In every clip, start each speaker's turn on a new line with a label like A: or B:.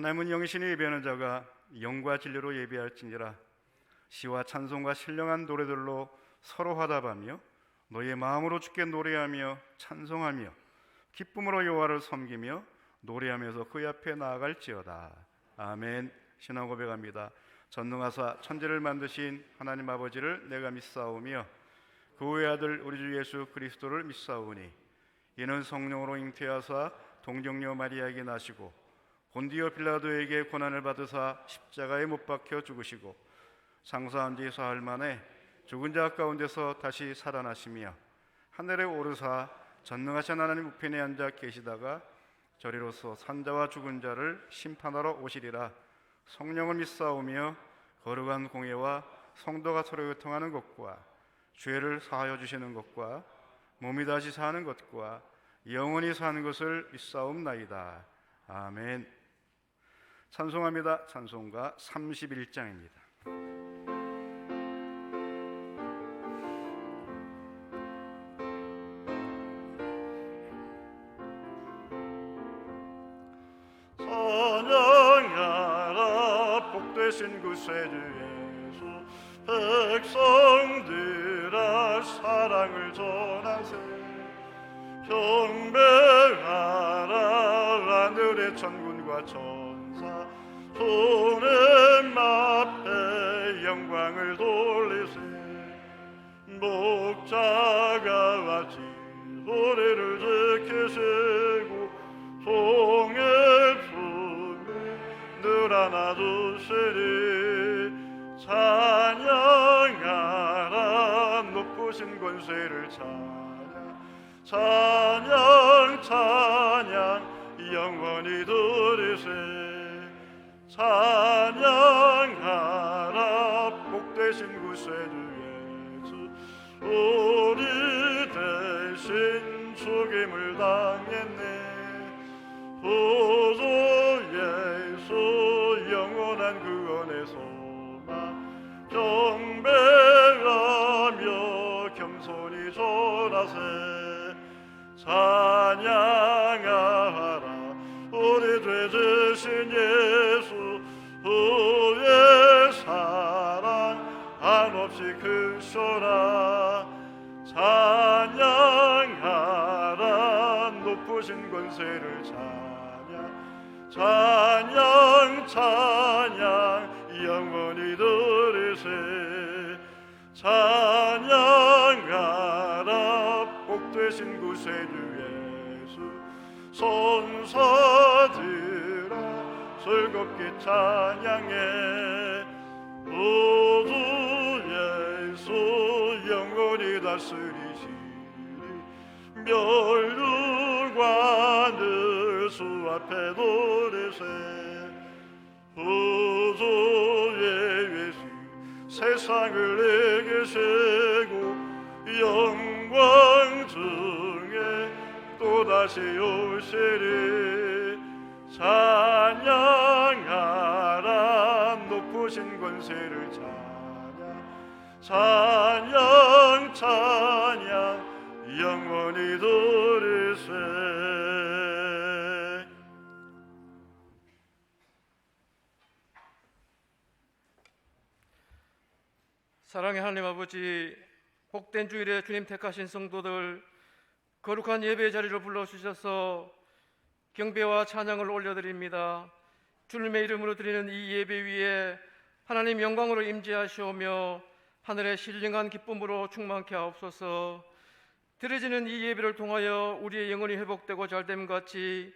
A: 하나님은 영신이 예배하는 자가 영과 진리로 예배할지니라. 시와 찬송과 신령한 노래들로 서로 화답하며 너희의 마음으로 주께 노래하며 찬송하며 기쁨으로 여호와를 섬기며 노래하면서 그의 앞에 나아갈지어다. 아멘. 신앙 고백합니다. 전능하사 천지를 만드신 하나님 아버지를 내가 믿사오며 그 외아들 우리 주 예수 그리스도를 믿사오니 이는 성령으로 잉태하사 동정녀 마리아에게 나시고 본디오 빌라도에게 고난을 받으사 십자가에 못 박혀 죽으시고 장사한 지 사흘 만에 죽은 자 가운데서 다시 살아나시며 하늘에 오르사 전능하신 하나님 우편에 앉아 계시다가 저리로서 산자와 죽은 자를 심판하러 오시리라. 성령을 믿사오며 거룩한 공예와 성도가 서로 교통하는 것과 죄를 사하여 주시는 것과 몸이 다시 사는 것과 영원히 사는 것을 믿사옵나이다. 아멘. 찬송합니다. 찬송가 31장입니다.
B: 찬양하라 복되신 구세주 예수 백성들아 사랑을 전하세 경배하라 하늘의 천군과 천사 손은 앞에 영광을 돌리세 목자가 같이 소리를 지키시고 송의 품에 늘 안아주시리 찬양하라 높으신 권세를 찬양 영원히 들으세 찬양하라 복되신 구세주 예수 우리 대신 죽임을 당했네 구주 예수 영원한 구원의 소망 경배하며 겸손히 절하세 찬양하라 우리 죄 지신 예수 그의 사랑 한없이 크소라 찬양하라 높으신 권세를 찬양 영원히 들으세 찬양하라 복되신 구세주 예수 손사들아 즐겁게 찬양해 구주 예수 영원히 다스리시니 멸류관을 수 앞에 도리세 구주의 예수 세상을 이기시고 영광 중에 또다시 오시리 찬양하라 높으신 권세를 찬양 영원히 들으세
C: 사랑의 하나님 아버지, 복된 주일에 주님 택하신 성도들 거룩한 예배의 자리로 불러주셔서 경배와 찬양을 올려드립니다. 주님의 이름으로 드리는 이 예배 위에 하나님 영광으로 임재하시오며 하늘의 신령한 기쁨으로 충만케 하옵소서. 드려지는 이 예배를 통하여 우리의 영혼이 회복되고 잘됨 같이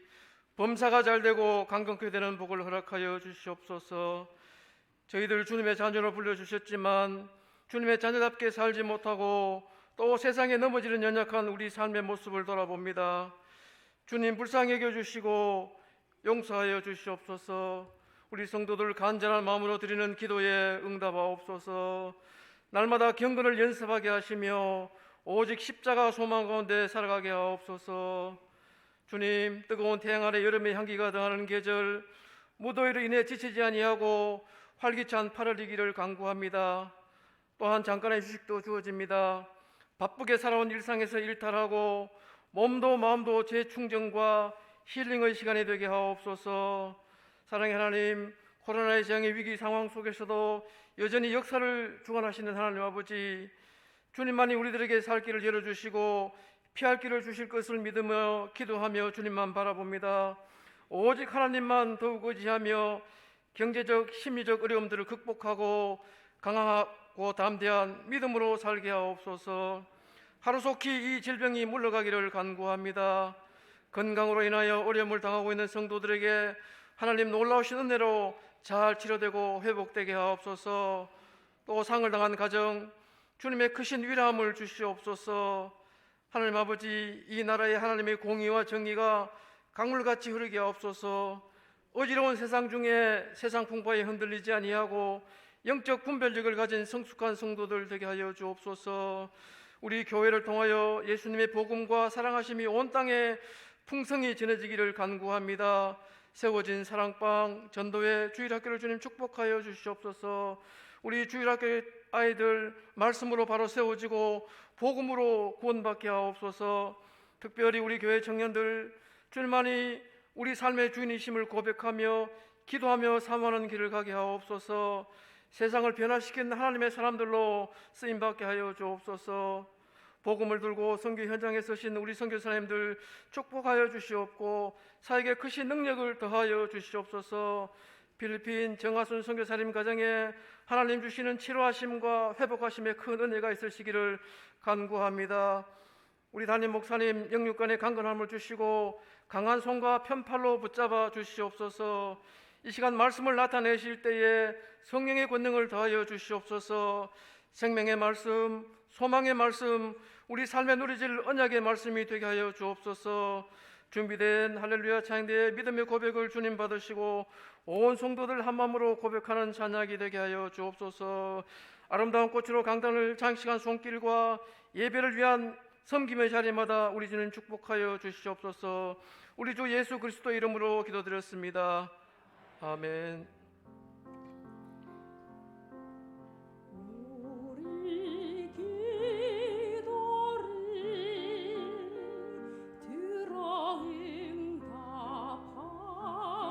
C: 범사가 잘되고 강건케 되는 복을 허락하여 주시옵소서. 저희들 주님의 자녀로 불러주셨지만 주님의 자녀답게 살지 못하고 또 세상에 넘어지는 연약한 우리 삶의 모습을 돌아봅니다. 주님 불쌍히 여겨주시고 용서하여 주시옵소서. 우리 성도들 간절한 마음으로 드리는 기도에 응답하옵소서. 날마다 경건을 연습하게 하시며 오직 십자가 소망 가운데 살아가게 하옵소서. 주님, 뜨거운 태양 아래 여름의 향기가 더하는 계절, 무더위로 인해 지치지 아니하고 활기찬 8월이기를 간구합니다. 또한 잠깐의 휴식도 주어집니다. 바쁘게 살아온 일상에서 일탈하고 몸도 마음도 재충전과 힐링의 시간이 되게 하옵소서. 사랑의 하나님, 코로나의 재앙의 위기 상황 속에서도 여전히 역사를 주관하시는 하나님 아버지, 주님만이 우리들에게 살 길을 열어주시고 피할 길을 주실 것을 믿으며 기도하며 주님만 바라봅니다. 오직 하나님만 더욱 의지하며 경제적, 심리적 어려움들을 극복하고 강하고 담대한 믿음으로 살게 하옵소서. 하루속히 이 질병이 물러가기를 간구합니다. 건강으로 인하여 어려움을 당하고 있는 성도들에게 하나님 놀라우신 은혜로 잘 치료되고 회복되게 하옵소서. 또 상을 당한 가정, 주님의 크신 위로함을 주시옵소서. 하나님 아버지, 이 나라의 하나님의 공의와 정의가 강물같이 흐르게 하옵소서. 어지러운 세상 중에 세상 풍파에 흔들리지 아니하고 영적 분별력을 가진 성숙한 성도들 되게 하여 주옵소서. 우리 교회를 통하여 예수님의 복음과 사랑하심이 온 땅에 풍성히 전해지기를 간구합니다. 세워진 사랑방 전도회 주일학교를 주님 축복하여 주시옵소서. 우리 주일학교 아이들 말씀으로 바로 세워지고 복음으로 구원받게 하옵소서. 특별히 우리 교회 청년들 주님만이 우리 삶의 주인이심을 고백하며 기도하며 사모하는 길을 가게 하옵소서. 세상을 변화시킨 하나님의 사람들로 쓰임받게 하여 주옵소서. 복음을 들고 선교 현장에 서신 우리 선교사님들 축복하여 주시옵고 사역에 크신 능력을 더하여 주시옵소서. 필리핀 정하순 선교사님 가정에 하나님 주시는 치료하심과 회복하심의 큰 은혜가 있으시기를 간구합니다. 우리 담임 목사님 영육간의 강건함을 주시고 강한 손과 편팔로 붙잡아 주시옵소서. 이 시간 말씀을 나타내실 때에 성령의 권능을 더하여 주시옵소서. 생명의 말씀, 소망의 말씀, 우리 삶에 누리질 언약의 말씀이 되게 하여 주옵소서. 준비된 할렐루야 찬양대의 믿음의 고백을 주님 받으시고 온 성도들 한마음으로 고백하는 찬양이 되게 하여 주옵소서. 아름다운 꽃으로 강단을 장식한 손길과 예배를 위한 섬김의 자리마다 우리 주님 축복하여 주시옵소서. 우리 주 예수 그리스도 이름으로 기도드렸습니다. 아멘.
D: 우리 기도를 들어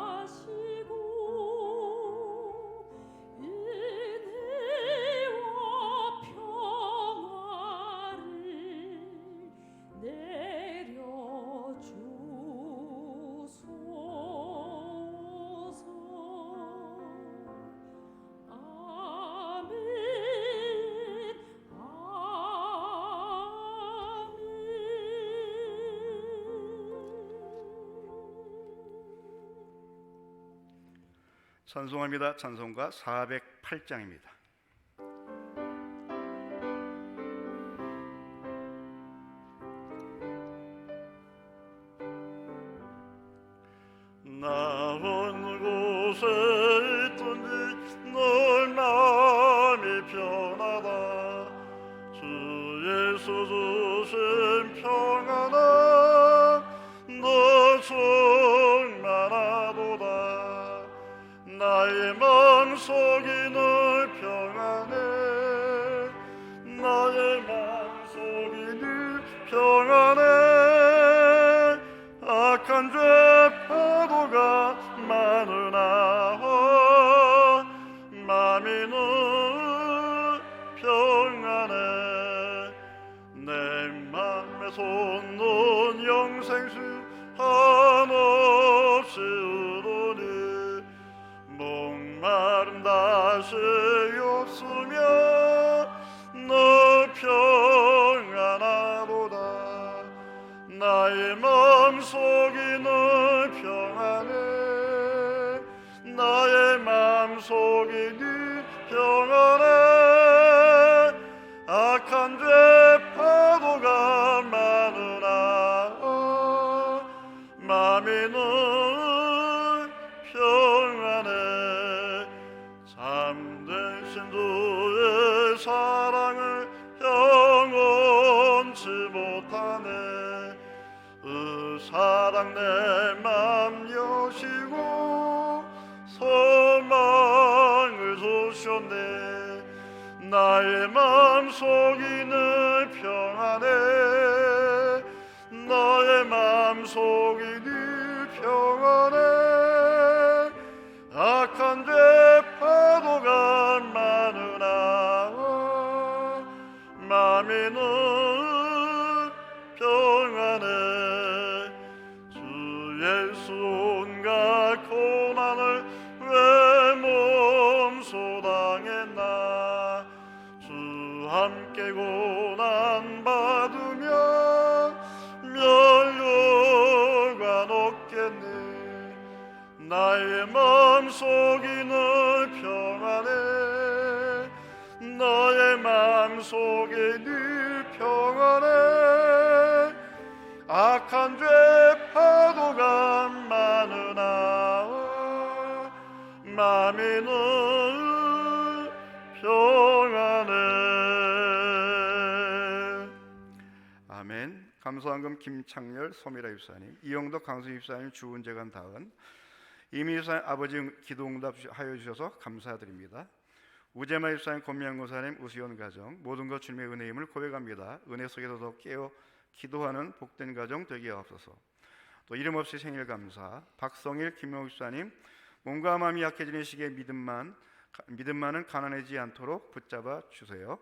D: 응답하시고 은혜와 평화를 내려주소서. 아멘,
A: 찬송합니다. 찬송가 408장입니다.
B: 나 어느 곳에 있든지 널 마음이 편하다. 주 예수 주신 평안아 너 충만하도다. 나의 마음속이 늘 평안해. 나의 마음속이 늘 평안해. 악한 죄 파도가 많으나 마음이 늘 평안해. 내 맘에 솟는 영생수 한없이 흐르니 목마름 다시 없으며 너 평안하도다. 나의 마음속이 늘 평안해. 나의 마음속이 늘 평안해. 악한 죄 파도가 많으나 마음이 늘 평안해. 참되신 주의 사랑을 영원치 못하네. 그 사랑 내 맘 여시고 소망을 주셨네. 나의 마음속이 늘 평안해. 나의 마음속이 늘 평안해. 예수 온갖 고난을 왜 몸소 당했나. 주 함께 고난 받으며 멸류관 없겠네. 나의 마음속이 늘 평안해. 너의 마음속에 늘 평안해. 악한 죄 파도가 많으나 마음이 늘 평안해.
A: 아멘. 감사한금 김창렬 소미라 입사님, 이영덕 강수 입사님, 주은재관 다은, 이미 입사님 아버지 기도응답하여 주셔서 감사드립니다. 우재마 입사님, 권명고사님, 우수연 가정, 모든 것 주님의 은혜임을 고백합니다. 은혜 속에서 더 깨어 기도하는 복된 가정 되게 하옵소서. 또 이름 없이 생일 감사, 박성일, 김용 입사님, 몸과 마음이 약해지는 시기에 믿음만은 가난해지지 않도록 붙잡아 주세요.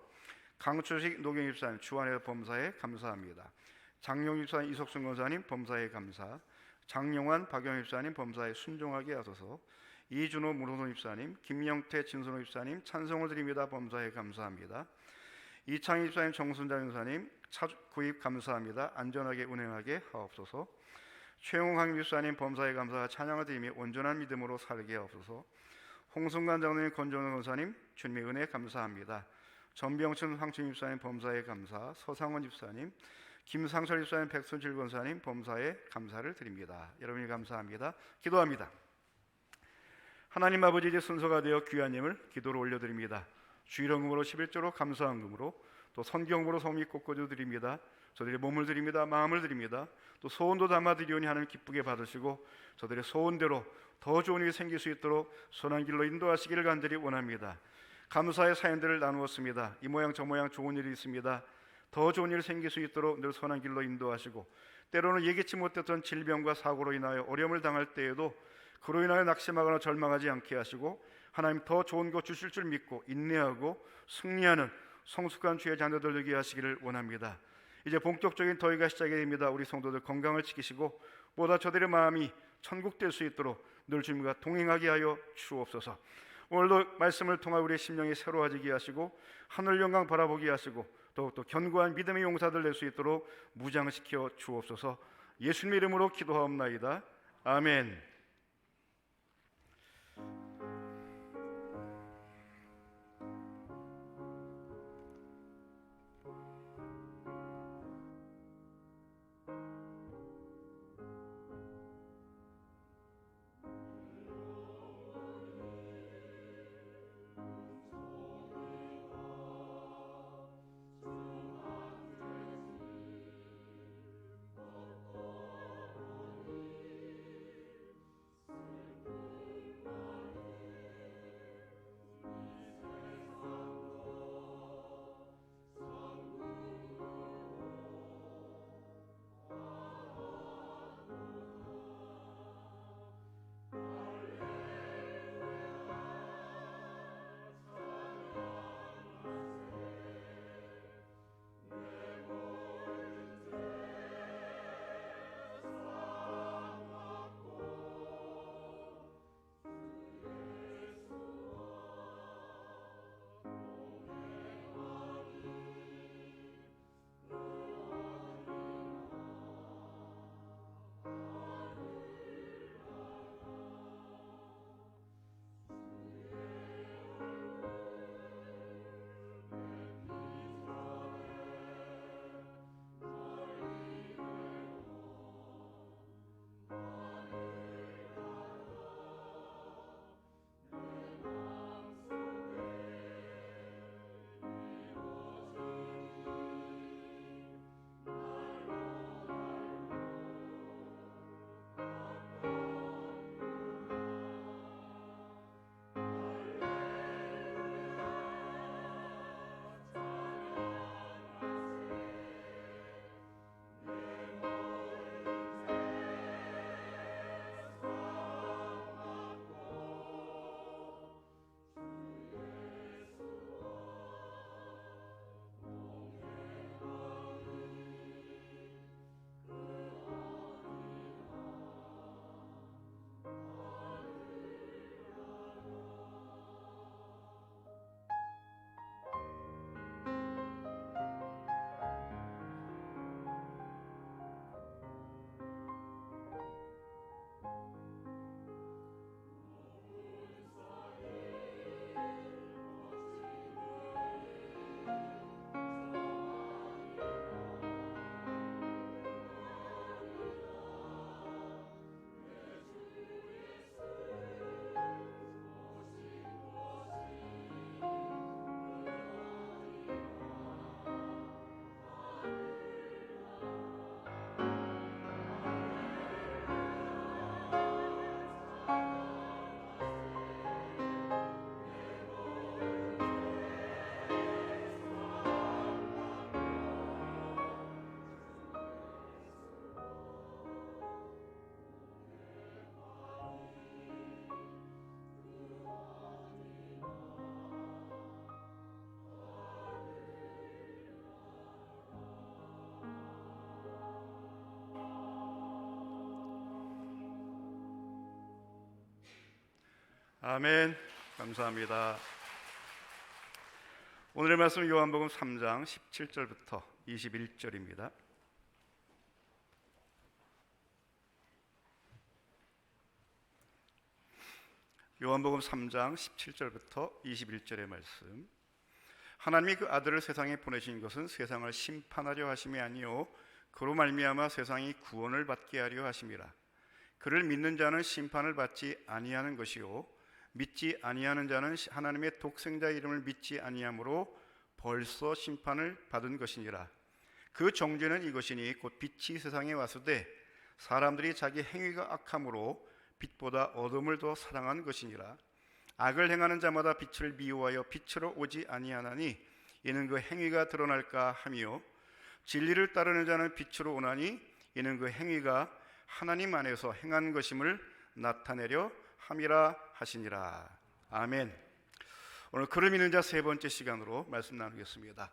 A: 강추식 노경 입사님, 주안의 범사에 감사합니다. 장용 입사님, 이석순 권사님, 범사에 감사. 장용환, 박영 입사님, 범사에 순종하게 하소서. 이준호, 문호선 입사님, 김영태, 진선호 입사님, 찬송을 드립니다. 범사에 감사합니다. 이창희 입사님, 정순자 변사님, 차 구입 감사합니다. 안전하게 운행하게 하옵소서. 최용황 입사님, 범사에 감사, 찬양을 드리며 온전한 믿음으로 살게 하옵소서. 홍순관 장로님, 권정은 권사님, 주님의 은혜 감사합니다. 전병춘 황춘 입사님, 범사에 감사. 서상원 입사님, 김상철 입사님, 백순칠 권사님, 범사에 감사를 드립니다. 여러분이 감사합니다. 기도합니다. 하나님 아버지, 이제 순서가 되어 귀하님을 기도로 올려드립니다. 주일헌금으로 11조로 감사헌금으로 또 선경으로 소미 꽃꽂아 드립니다. 저들의 몸을 드립니다. 마음을 드립니다. 또 소원도 담아 드리오니 하나님 기쁘게 받으시고 저들의 소원대로 더 좋은 일이 생길 수 있도록 선한 길로 인도하시기를 간절히 원합니다. 감사의 사연들을 나누었습니다. 이 모양 저 모양 좋은 일이 있습니다. 더 좋은 일이 생길 수 있도록 늘 선한 길로 인도하시고 때로는 예기치 못했던 질병과 사고로 인하여 어려움을 당할 때에도 그로 인하여 낙심하거나 절망하지 않게 하시고 하나님 더 좋은 것 주실 줄 믿고 인내하고 승리하는 성숙한 주의 자녀들 되게 하시기를 원합니다. 이제 본격적인 더위가 시작이 됩니다. 우리 성도들 건강을 지키시고 보다 저들의 마음이 천국 될 수 있도록 늘 주님과 동행하게 하여 주옵소서. 오늘도 말씀을 통하 우리의 심령이 새로워지게 하시고 하늘 영광 바라보게 하시고 더욱더 견고한 믿음의 용사들 될 수 있도록 무장시켜 주옵소서. 예수님의 이름으로 기도하옵나이다. 아멘. 아멘. 감사합니다. 오늘의 말씀 요한복음 3장 17절부터 21절입니다. 요한복음 3장 17절부터 21절의 말씀. 하나님이 그 아들을 세상에 보내신 것은 세상을 심판하려 하심이 아니요 그로 말미암아 세상이 구원을 받게 하려 하심이라. 그를 믿는 자는 심판을 받지 아니하는 것이요 믿지 아니하는 자는 하나님의 독생자 이름을 믿지 아니하므로 벌써 심판을 받은 것이니라. 그 정죄는 이것이니 곧 빛이 세상에 왔으되 사람들이 자기 행위가 악함으로 빛보다 어둠을 더 사랑한 것이니라. 악을 행하는 자마다 빛을 미워하여 빛으로 오지 아니하나니 이는 그 행위가 드러날까 하며 진리를 따르는 자는 빛으로 오나니 이는 그 행위가 하나님 안에서 행한 것임을 나타내려 함이라 하시니라. 아멘. 오늘 그를 믿는 자 세 번째 시간으로 말씀 나누겠습니다.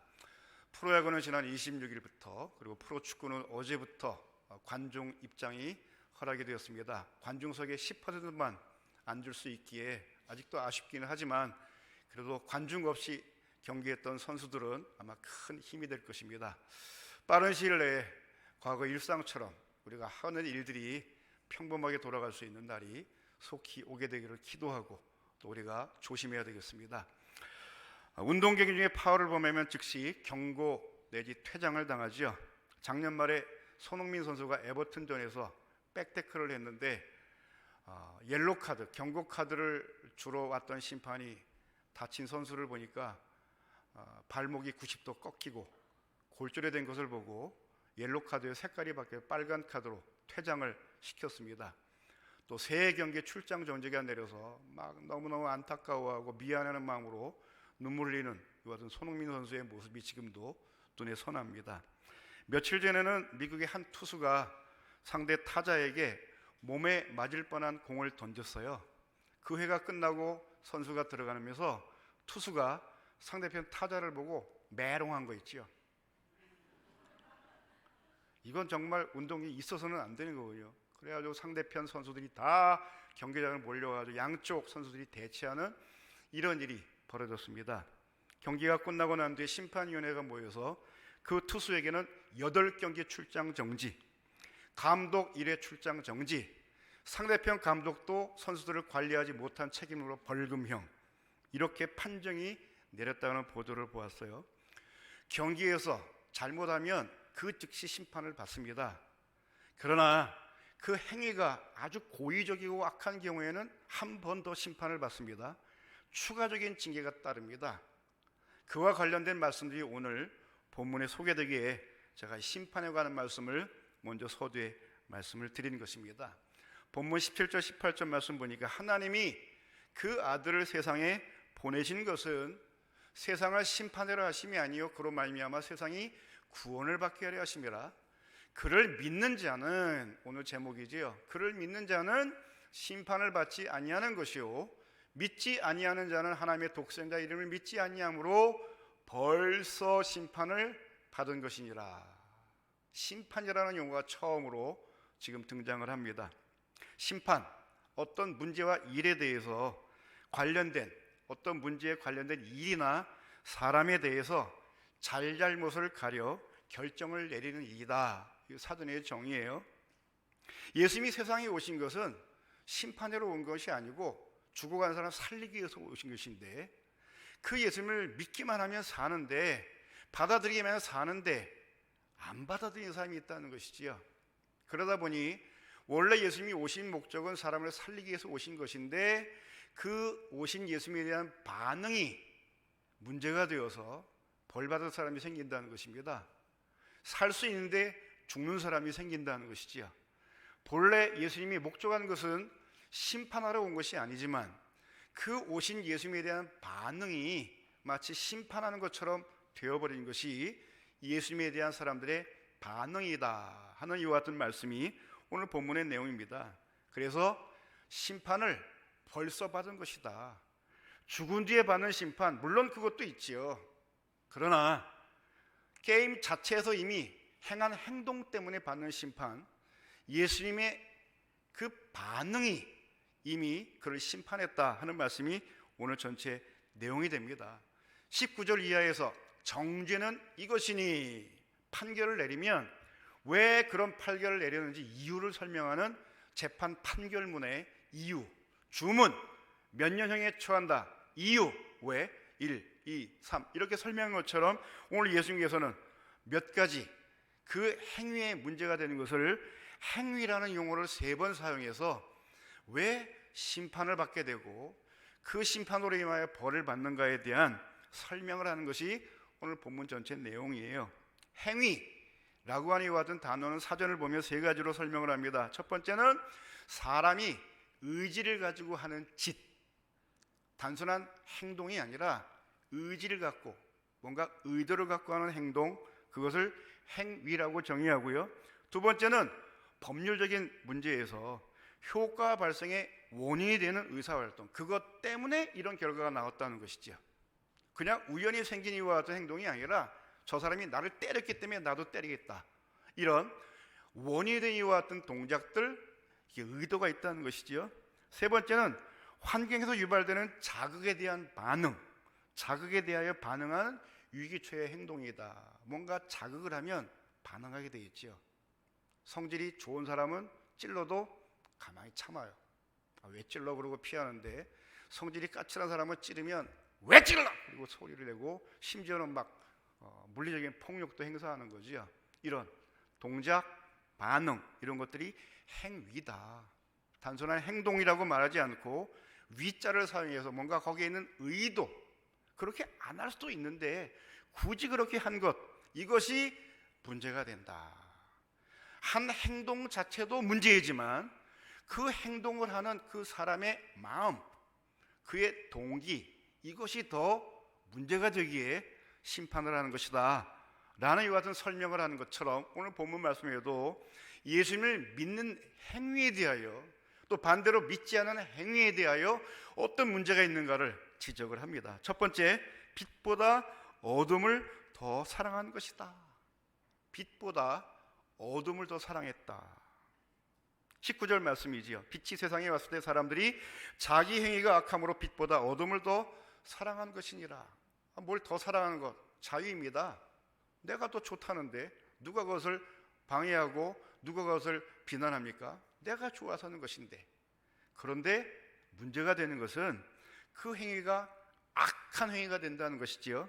A: 프로야구는 지난 26일부터 그리고 프로축구는 어제부터 관중 입장이 허락이 되었습니다. 관중석에 10%만 앉을 수 있기에 아직도 아쉽기는 하지만 그래도 관중 없이 경기했던 선수들은 아마 큰 힘이 될 것입니다. 빠른 시일 내에 과거 일상처럼 우리가 하는 일들이 평범하게 돌아갈 수 있는 날이 속히 오게 되기를 기도하고 또 우리가 조심해야 되겠습니다. 운동 경기 중에 파울을 범하면 즉시 경고 내지 퇴장을 당하죠. 작년 말에 손흥민 선수가 에버튼전에서 백태클을 했는데 옐로 카드, 경고 카드를 주러 왔던 심판이 다친 선수를 보니까 발목이 90도 꺾이고 골절이 된 것을 보고 옐로 카드의 색깔이 바뀌어 빨간 카드로 퇴장을 시켰습니다. 또 새 경기에 출장 정지가 내려서 막 너무너무 안타까워하고 미안해하는 마음으로 눈물 흘리는 이와 같은 손흥민 선수의 모습이 지금도 눈에 선합니다. 며칠 전에는 미국의 한 투수가 상대 타자에게 몸에 맞을 뻔한 공을 던졌어요. 그 회가 끝나고 선수가 들어가면서 투수가 상대편 타자를 보고 메롱한 거 있죠. 이건 정말 운동이 있어서는 안 되는 거거든요. 그래가지고 상대편 선수들이 다 경기장을 몰려가지고 양쪽 선수들이 대치하는 이런 일이 벌어졌습니다. 경기가 끝나고 난 뒤에 심판위원회가 모여서 그 투수에게는 8경기 출장 정지, 감독 1회 출장 정지, 상대편 감독도 선수들을 관리하지 못한 책임으로 벌금형, 이렇게 판정이 내렸다는 보도를 보았어요. 경기에서 잘못하면 그 즉시 심판을 받습니다. 그러나 그 행위가 아주 고의적이고 악한 경우에는 한 번 더 심판을 받습니다. 추가적인 징계가 따릅니다. 그와 관련된 말씀들이 오늘 본문에 소개되기에 제가 심판에 관한 말씀을 먼저 서두에 말씀을 드린 것입니다. 본문 17절 18절 말씀 보니까 하나님이 그 아들을 세상에 보내신 것은 세상을 심판하려 하심이 아니요 그로 말미암아 세상이 구원을 받게 하려 하심이라. 그를 믿는 자는, 오늘 제목이지요, 그를 믿는 자는 심판을 받지 아니하는 것이요 믿지 아니하는 자는 하나님의 독생자 이름을 믿지 아니하므로 벌써 심판을 받은 것이니라. 심판이라는 용어가 처음으로 지금 등장을 합니다. 심판, 어떤 문제와 일에 대해서 관련된, 어떤 문제에 관련된 일이나 사람에 대해서 잘잘못을 가려 결정을 내리는 일이다. 이 사전의 정의예요. 예수님이 세상에 오신 것은 심판하러 온 것이 아니고 죽어간 사람 살리기 위해서 오신 것인데, 그 예수님을 믿기만 하면 사는데, 받아들이기만 하면 사는데 안 받아들이는 사람이 있다는 것이지요. 그러다 보니 원래 예수님이 오신 목적은 사람을 살리기 위해서 오신 것인데 그 오신 예수님에 대한 반응이 문제가 되어서 벌받을 사람이 생긴다는 것입니다. 살 수 있는데 죽는 사람이 생긴다는 것이지요. 본래 예수님이 목적한 것은 심판하러 온 것이 아니지만 그 오신 예수님에 대한 반응이 마치 심판하는 것처럼 되어버린 것이 예수님에 대한 사람들의 반응이다 하는 이와 같은 말씀이 오늘 본문의 내용입니다. 그래서 심판을 벌써 받은 것이다. 죽은 뒤에 받는 심판, 물론 그것도 있지요. 그러나 게임 자체에서 이미 행한 행동 때문에 받는 심판, 예수님의 그 반응이 이미 그를 심판했다 하는 말씀이 오늘 전체 내용이 됩니다. 19절 이하에서 정죄는 이것이니 판결을 내리면 왜 그런 판결을 내렸는지 이유를 설명하는 재판 판결문의 이유, 주문, 몇 년형에 처한다, 이유, 왜, 1, 2, 3 이렇게 설명한 것처럼 오늘 예수님께서는 몇 가지 그 행위에 문제가 되는 것을 행위라는 용어를 3번 사용해서 왜 심판을 받게 되고 그 심판으로 인하여 벌을 받는가에 대한 설명을 하는 것이 오늘 본문 전체 내용이에요. 행위라고 하는 이와 같은 단어는 사전을 보면 3가지로 설명을 합니다. 첫 번째는 사람이 의지를 가지고 하는 짓, 단순한 행동이 아니라 의지를 갖고 뭔가 의도를 갖고 하는 행동, 그것을 행위라고 정의하고요. 두 번째는 법률적인 문제에서 효과 발생의 원인이 되는 의사활동, 그것 때문에 이런 결과가 나왔다는 것이죠. 그냥 우연히 생긴 이와 같은 행동이 아니라 저 사람이 나를 때렸기 때문에 나도 때리겠다, 이런 원인이 된 이와 같은 동작들, 이게 의도가 있다는 것이지요. 세 번째는 환경에서 유발되는 자극에 대한 반응, 자극에 대하여 반응하는 유기초의 행동이다. 뭔가 자극을 하면 반응하게 되어 있죠. 성질이 좋은 사람은 찔러도 가만히 참아요. 왜 찔러 그러고 피하는데, 성질이 까칠한 사람은 찌르면 왜 찔러 그리고 소리를 내고 심지어는 막 물리적인 폭력도 행사하는 거죠. 이런 동작, 반응, 이런 것들이 행위다. 단순한 행동이라고 말하지 않고 위자를 사용해서 뭔가 거기에 있는 의도, 그렇게 안 할 수도 있는데 굳이 그렇게 한 것, 이것이 문제가 된다. 한 행동 자체도 문제이지만 그 행동을 하는 그 사람의 마음, 그의 동기, 이것이 더 문제가 되기에 심판을 하는 것이다 라는 이와 같은 설명을 하는 것처럼 오늘 본문 말씀에도 예수님을 믿는 행위에 대하여, 또 반대로 믿지 않는 행위에 대하여 어떤 문제가 있는가를 지적을 합니다. 첫 번째, 빛보다 어둠을 더 사랑한 것이다. 빛보다 어둠을 더 사랑했다. 19절 말씀이지요. 빛이 세상에 왔을 때 사람들이 자기 행위가 악함으로 빛보다 어둠을 더 사랑한 것이니라. 뭘 더 사랑하는 것? 자유입니다. 내가 더 좋다는데 누가 그것을 방해하고 누가 그것을 비난합니까? 내가 좋아서 하는 것인데. 그런데 문제가 되는 것은 그 행위가 악한 행위가 된다는 것이지요.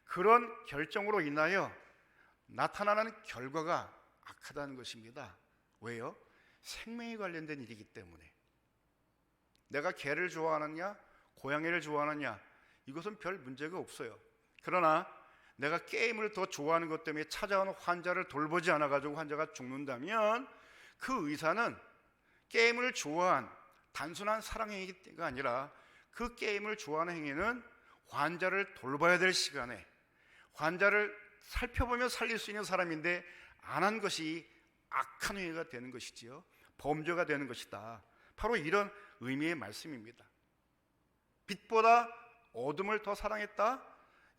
A: 그런 결정으로 인하여 나타나는 결과가 악하다는 것입니다. 왜요? 생명에 관련된 일이기 때문에. 내가 개를 좋아하느냐 고양이를 좋아하느냐, 이것은 별 문제가 없어요. 그러나 내가 게임을 더 좋아하는 것 때문에 찾아오는 환자를 돌보지 않아가지고 환자가 죽는다면 그 의사는 게임을 좋아한 단순한 사랑행위가 아니라 그 게임을 좋아하는 행위는 환자를 돌봐야 될 시간에 환자를 살펴보며 살릴 수 있는 사람인데 안 한 것이 악한 행위가 되는 것이지요. 범죄가 되는 것이다. 바로 이런 의미의 말씀입니다. 빛보다 어둠을 더 사랑했다.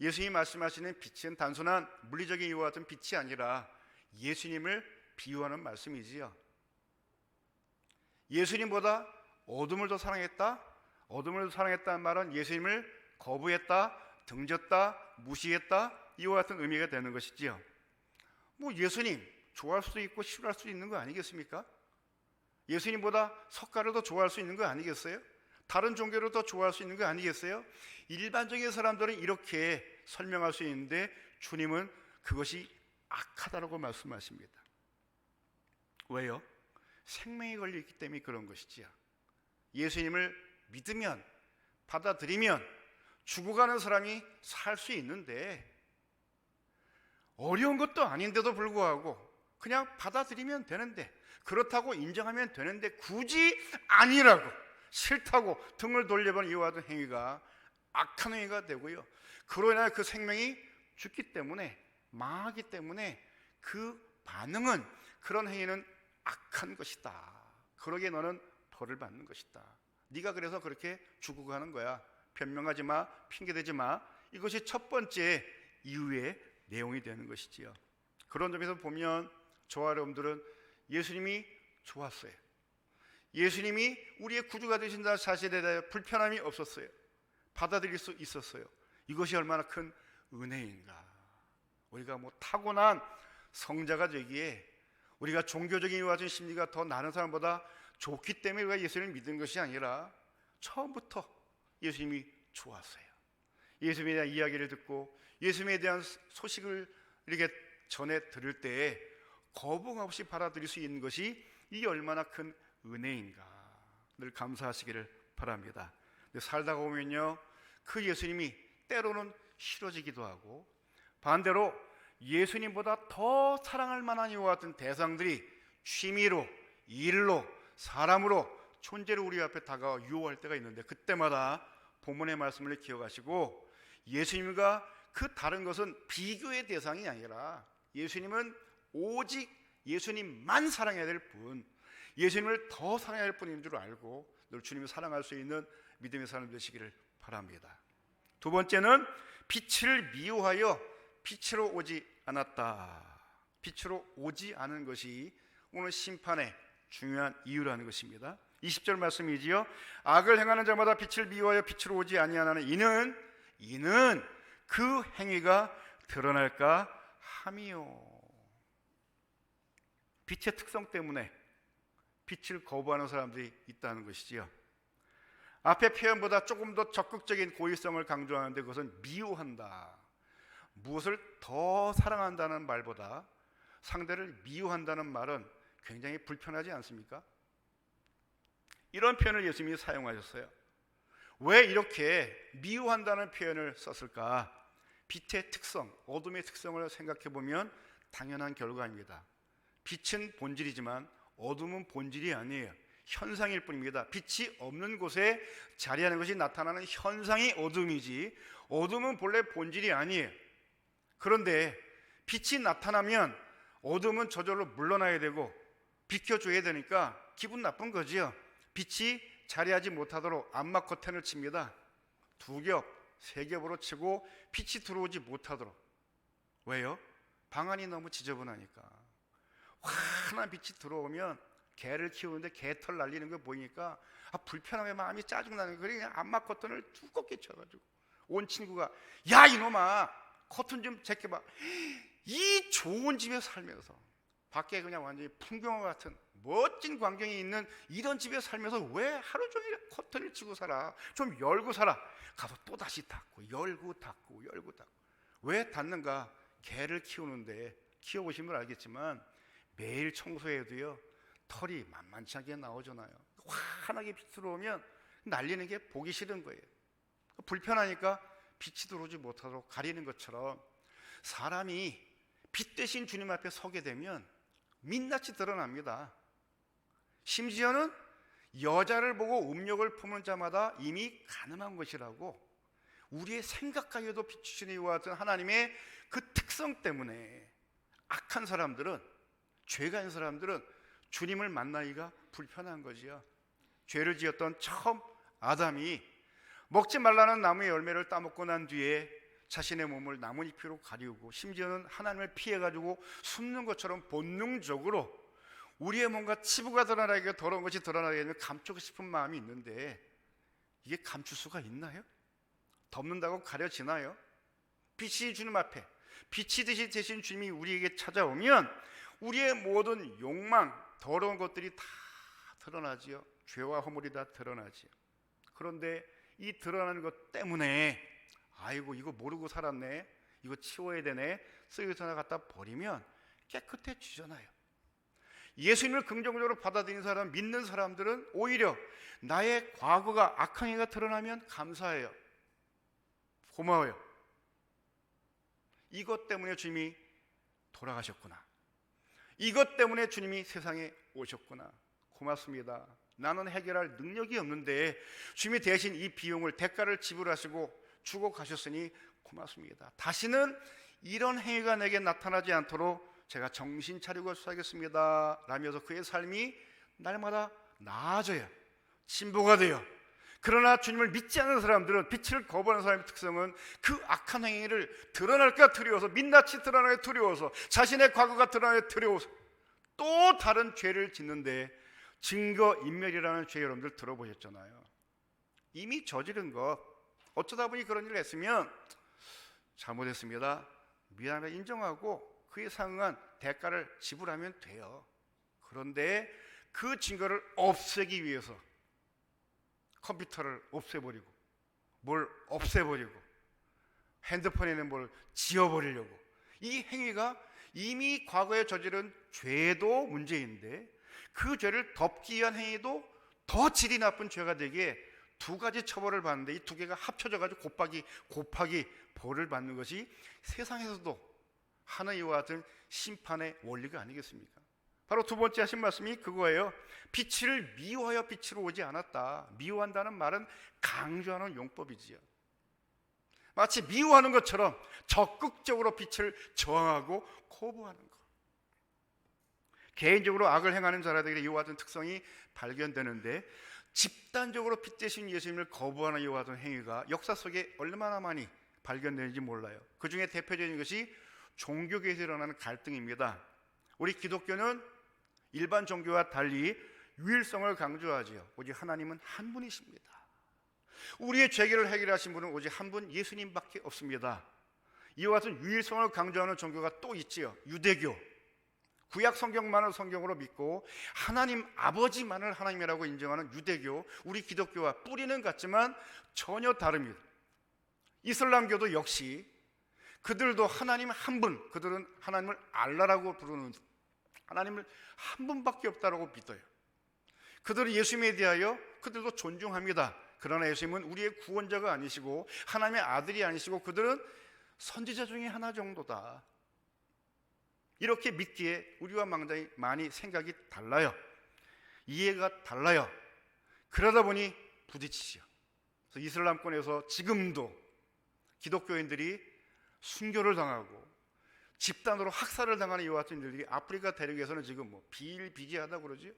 A: 예수님이 말씀하시는 빛은 단순한 물리적인 이유와 같은 빛이 아니라 예수님을 비유하는 말씀이지요. 예수님보다 어둠을 더 사랑했다. 어둠을 더 사랑했다는 말은 예수님을 거부했다, 등졌다, 무시했다, 이와 같은 의미가 되는 것이지요. 예수님 좋아할 수도 있고 싫어할 수도 있는 거 아니겠습니까? 예수님보다 석가를 더 좋아할 수 있는 거 아니겠어요? 다른 종교를 더 좋아할 수 있는 거 아니겠어요? 일반적인 사람들은 이렇게 설명할 수 있는데 주님은 그것이 악하다고 말씀하십니다. 왜요? 생명이 걸려있기 때문에 그런 것이지요. 예수님을 믿으면, 받아들이면 죽어가는 사람이 살 수 있는데, 어려운 것도 아닌데도 불구하고 그냥 받아들이면 되는데, 그렇다고 인정하면 되는데 굳이 아니라고, 싫다고 등을 돌려본 이와 같은 행위가 악한 행위가 되고요. 그로 인하여 그 생명이 죽기 때문에, 망하기 때문에 그 반응은, 그런 행위는 악한 것이다. 그러기에 너는 벌을 받는 것이다. 네가 그래서 그렇게 죽어가는 거야. 변명하지 마, 핑계대지 마. 이것이 첫 번째 이유의 내용이 되는 것이지요. 그런 점에서 보면 저와 여러분들은 예수님이 좋았어요. 예수님이 우리의 구주가 되신다는 사실에 대해 불편함이 없었어요. 받아들일 수 있었어요. 이것이 얼마나 큰 은혜인가. 우리가 뭐 타고난 성자가 되기에 우리가 종교적인 이와 같은 심리가 더 나은 사람보다 좋기 때문에 우리가 예수님을 믿은 것이 아니라 처음부터 예수님이 좋았어요. 예수님에 대한 이야기를 듣고 예수님에 대한 소식을 이렇게 전해 들을 때에 거부감 없이 받아들일 수 있는 것이 이게 얼마나 큰 은혜인가. 늘 감사하시기를 바랍니다. 근데 살다가 보면요, 그 예수님이 때로는 싫어지기도 하고 반대로 예수님보다 더 사랑할 만한 이와 같은 대상들이 취미로, 일로, 사람으로, 존재로 우리 앞에 다가와 유혹할 때가 있는데, 그때마다 본문의 말씀을 기억하시고 예수님과 그 다른 것은 비교의 대상이 아니라 예수님은 오직 예수님만 사랑해야 될 뿐, 예수님을 더 사랑해야 할 뿐인 줄 알고 늘 주님을 사랑할 수 있는 믿음의 사람 되시기를 바랍니다. 두 번째는 빛을 미워하여 빛으로 오지 않았다. 빛으로 오지 않은 것이 오늘 심판의 중요한 이유라는 것입니다. 20절 말씀이지요. 악을 행하는 자마다 빛을 미워하여 빛으로 오지 아니하나니 이는 그 행위가 드러날까 함이요. 빛의 특성 때문에 빛을 거부하는 사람들이 있다는 것이지요. 앞의 표현보다 조금 더 적극적인 고의성을 강조하는데 그것은 미워한다. 무엇을 더 사랑한다는 말보다 상대를 미워한다는 말은 굉장히 불편하지 않습니까? 이런 표현을 예수님이 사용하셨어요. 왜 이렇게 미워한다는 표현을 썼을까? 빛의 특성, 어둠의 특성을 생각해 보면 당연한 결과입니다. 빛은 본질이지만 어둠은 본질이 아니에요. 현상일 뿐입니다. 빛이 없는 곳에 자리하는 것이 나타나는 현상이 어둠이지 어둠은 본래 본질이 아니에요. 그런데 빛이 나타나면 어둠은 저절로 물러나야 되고 비켜줘야 되니까 기분 나쁜 거지요. 빛이 자리하지 못하도록 암막 커튼을 칩니다. 2겹, 3겹으로 치고 빛이 들어오지 못하도록. 왜요? 방안이 너무 지저분하니까. 환한 빛이 들어오면 개를 키우는데 개털 날리는 거 보이니까 불편하게 마음이 짜증나는 거예요. 그냥 암막 커튼을 두껍게 쳐가지고 온 친구가 야 이놈아 커튼 좀 제껴봐. 이 좋은 집에 살면서 밖에 그냥 완전히 풍경화 같은 멋진 광경이 있는 이런 집에 살면서 왜 하루 종일 커튼을 치고 살아? 좀 열고 살아. 가서 또 다시 닫고 열고 닫고 열고 닫고. 왜 닫는가? 개를 키우는데 키워보시면 알겠지만 매일 청소해도요 털이 만만치 않게 나오잖아요. 환하게 빛 들어오면 날리는 게 보기 싫은 거예요. 불편하니까 빛이 들어오지 못하도록 가리는 것처럼 사람이 빛 대신 주님 앞에 서게 되면 민낯이 드러납니다. 심지어는 여자를 보고 음욕을 품은 자마다 이미 가늠한 것이라고 우리의 생각하기에도 비추시는 이와 같은 하나님의 그 특성 때문에 악한 사람들은 죄가 있는 사람들은 주님을 만나기가 불편한 거지요. 죄를 지었던 처음 아담이 먹지 말라는 나무의 열매를 따먹고 난 뒤에 자신의 몸을 나뭇잎으로 가리우고 심지어는 하나님을 피해가지고 숨는 것처럼 본능적으로 우리의 뭔가 치부가 드러나게 더러운 것이 드러나게 되면 감추고 싶은 마음이 있는데 이게 감출 수가 있나요? 덮는다고 가려지나요? 빛이 주님 앞에 빛이 되신 주님이 우리에게 찾아오면 우리의 모든 욕망, 더러운 것들이 다 드러나지요. 죄와 허물이 다 드러나지요. 그런데 이 드러나는 것 때문에 아이고 이거 모르고 살았네, 이거 치워야 되네, 쓰레기통에 갖다 버리면 깨끗해지잖아요. 예수님을 긍정적으로 받아들이는 사람, 믿는 사람들은 오히려 나의 과거가 악한 행위가 드러나면 감사해요. 고마워요. 이것 때문에 주님이 돌아가셨구나. 이것 때문에 주님이 세상에 오셨구나. 고맙습니다. 나는 해결할 능력이 없는데 주님이 대신 이 비용을 대가를 지불하시고 주고 가셨으니 고맙습니다. 다시는 이런 행위가 내게 나타나지 않도록 제가 정신 차리고 살겠습니다 라면서 그의 삶이 날마다 나아져요. 진보가 돼요. 그러나 주님을 믿지 않는 사람들은, 빛을 거부하는 사람의 특성은 그 악한 행위를 드러날까 두려워서, 민낯이 드러나게 두려워서, 자신의 과거가 드러나게 두려워서 또 다른 죄를 짓는데 증거인멸이라는 죄 여러분들 들어보셨잖아요. 이미 저지른 것, 어쩌다 보니 그런 일을 했으면 잘못했습니다, 미안하다 인정하고 그에 상응한 대가를 지불하면 돼요. 그런데 그 증거를 없애기 위해서 컴퓨터를 없애버리고 뭘 없애버리고 핸드폰에 있는 뭘 지워버리려고, 이 행위가 이미 과거에 저지른 죄도 문제인데 그 죄를 덮기 위한 행위도 더 질이 나쁜 죄가 되기에 두 가지 처벌을 받는데, 이 두 개가 합쳐져 가지고 곱하기 벌을 받는 것이 세상에서도 하는 이와 같은 심판의 원리가 아니겠습니까? 바로 두 번째 하신 말씀이 그거예요. 빛을 미워하여 빛으로 오지 않았다. 미워한다는 말은 강조하는 용법이지요. 마치 미워하는 것처럼 적극적으로 빛을 저항하고 거부하는 것. 개인적으로 악을 행하는 자들에게 이와 같은 특성이 발견되는데, 집단적으로 빛 대신 예수님을 거부하는 이와 같은 행위가 역사 속에 얼마나 많이 발견되는지 몰라요. 그 중에 대표적인 것이 종교계에서 일어나는 갈등입니다. 우리 기독교는 일반 종교와 달리 유일성을 강조하지요. 오직 하나님은 한 분이십니다. 우리의 죄를 해결하신 분은 오직 한 분, 예수님밖에 없습니다. 이와 같은 유일성을 강조하는 종교가 또 있지요. 유대교. 구약 성경만을 성경으로 믿고 하나님 아버지만을 하나님이라고 인정하는 유대교. 우리 기독교와 뿌리는 같지만 전혀 다릅니다. 이슬람교도 역시 그들도 하나님 한 분, 그들은 하나님을 알라라고 부르는, 하나님을 한 분밖에 없다라고 믿어요. 그들은 예수님에 대하여 그들도 존중합니다. 그러나 예수님은 우리의 구원자가 아니시고 하나님의 아들이 아니시고 그들은 선지자 중에 하나 정도다. 이렇게 믿기에 우리와 굉장히 많이 생각이 달라요. 이해가 달라요. 그러다 보니 부딪히죠. 그래서 이슬람권에서 지금도 기독교인들이 순교를 당하고 집단으로 학살을 당하는 이와 같은 일들이 아프리카 대륙에서는 지금 비일비재하다고 그러죠.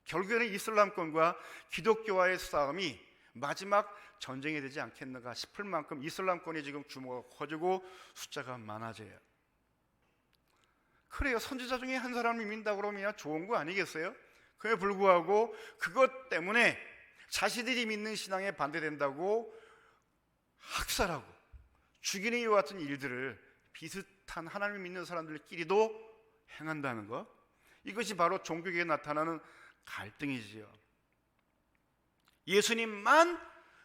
A: 결국에는 이슬람권과 기독교와의 싸움이 마지막 전쟁이 되지 않겠는가 싶을 만큼 이슬람권이 지금 규모가 커지고 숫자가 많아져요. 그래요. 선지자 중에 한 사람이 믿는다고 그러면 좋은 거 아니겠어요? 그에 불구하고 그것 때문에 자신들이 믿는 신앙에 반대된다고 학살하고 죽이는 이와 같은 일들을 비슷한 하나님을 믿는 사람들끼리도 행한다는 것, 이것이 바로 종교계에 나타나는 갈등이지요. 예수님만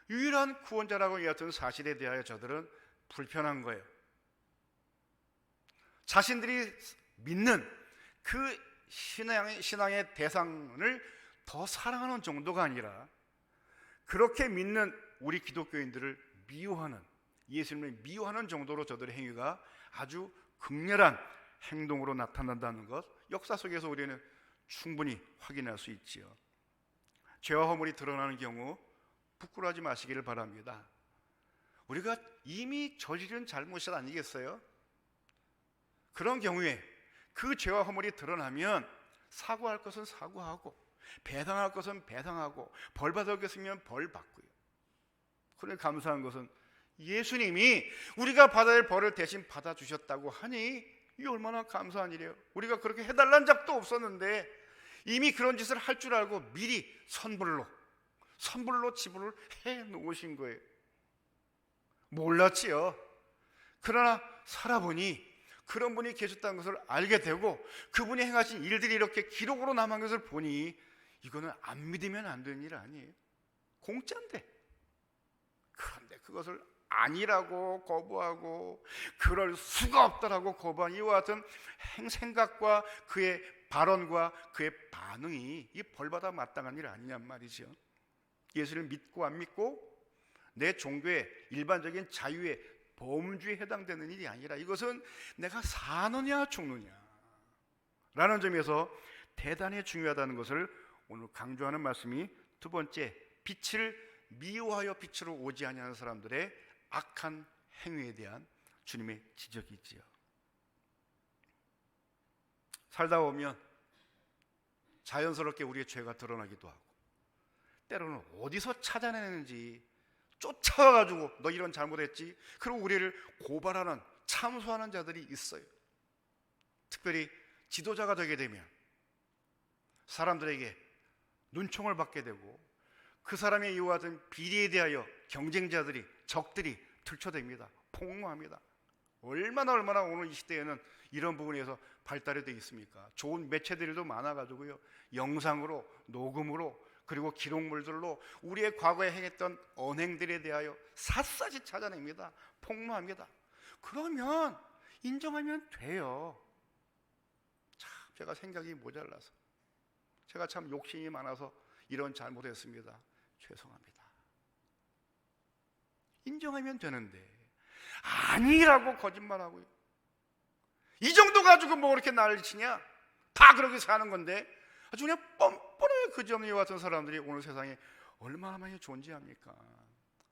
A: 유일한 구원자라고 여겼던 사실에 대하여 저들은 불편한 거예요. 자신들이 믿는 그 신앙의 대상을 더 사랑하는 정도가 아니라 그렇게 믿는 우리 기독교인들을 미워하는, 예수님을 미워하는 정도로 저들의 행위가 아주 극렬한 행동으로 나타난다는 것, 역사 속에서 우리는 충분히 확인할 수 있지요. 죄와 허물이 드러나는 경우 부끄러워하지 마시기를 바랍니다. 우리가 이미 저지른 잘못이 아니겠어요? 그런 경우에 그 죄와 허물이 드러나면 사과할 것은 사과하고 배상할 것은 배상하고 벌 받을 것이면 벌 받고요. 그런데 감사한 것은 예수님이 우리가 받아야 할 벌을 대신 받아주셨다고 하니 이 얼마나 감사한 일이에요. 우리가 그렇게 해달라는 적도 없었는데 이미 그런 짓을 할 줄 알고 미리 선불로 지불을 해 놓으신 거예요. 몰랐지요. 그러나 살아보니 그런 분이 계셨다는 것을 알게 되고 그분이 행하신 일들이 이렇게 기록으로 남은 것을 보니 이거는 안 믿으면 안 되는 일 아니에요. 공짜인데. 그런데 그것을 아니라고 거부하고 그럴 수가 없다라고 거부한 이와 같은 생각과 그의 발언과 그의 반응이 이 벌받아 마땅한 일 아니냔 말이죠. 예수를 믿고 안 믿고 내 종교의 일반적인 자유의 범주에 해당되는 일이 아니라 이것은 내가 사느냐 죽느냐 라는 점에서 대단히 중요하다는 것을 오늘 강조하는 말씀이 두 번째, 빛을 미워하여 빛으로 오지 아니하는 사람들의 악한 행위에 대한 주님의 지적이 있지요. 살다 보면 자연스럽게 우리의 죄가 드러나기도 하고 때로는 어디서 찾아내는지 쫓아와가지고 너 이런 잘못했지 그리고 우리를 고발하는 참소하는 자들이 있어요. 특별히 지도자가 되게 되면 사람들에게 눈총을 받게 되고 그 사람의 이와 같은 비리에 대하여 경쟁자들이, 적들이 들춰댑니다. 폭로합니다. 얼마나 오늘 이 시대에는 이런 부분에서 발달이 되어 있습니까? 좋은 매체들도 많아가지고요, 영상으로, 녹음으로, 그리고 기록물들로 우리의 과거에 행했던 언행들에 대하여 샅샅이 찾아냅니다. 폭로합니다. 그러면 인정하면 돼요. 참 제가 생각이 모자라서, 제가 참 욕심이 많아서 이런 잘못했습니다. 죄송합니다. 인정하면 되는데 아니라고 거짓말하고요. 이 정도 가지고 뭐 그렇게 난리치냐? 다 그렇게 사는 건데 아주 그냥 뻔뻔하게 그지없는 이와 같은 사람들이 오늘 세상에 얼마나 많이 존재합니까?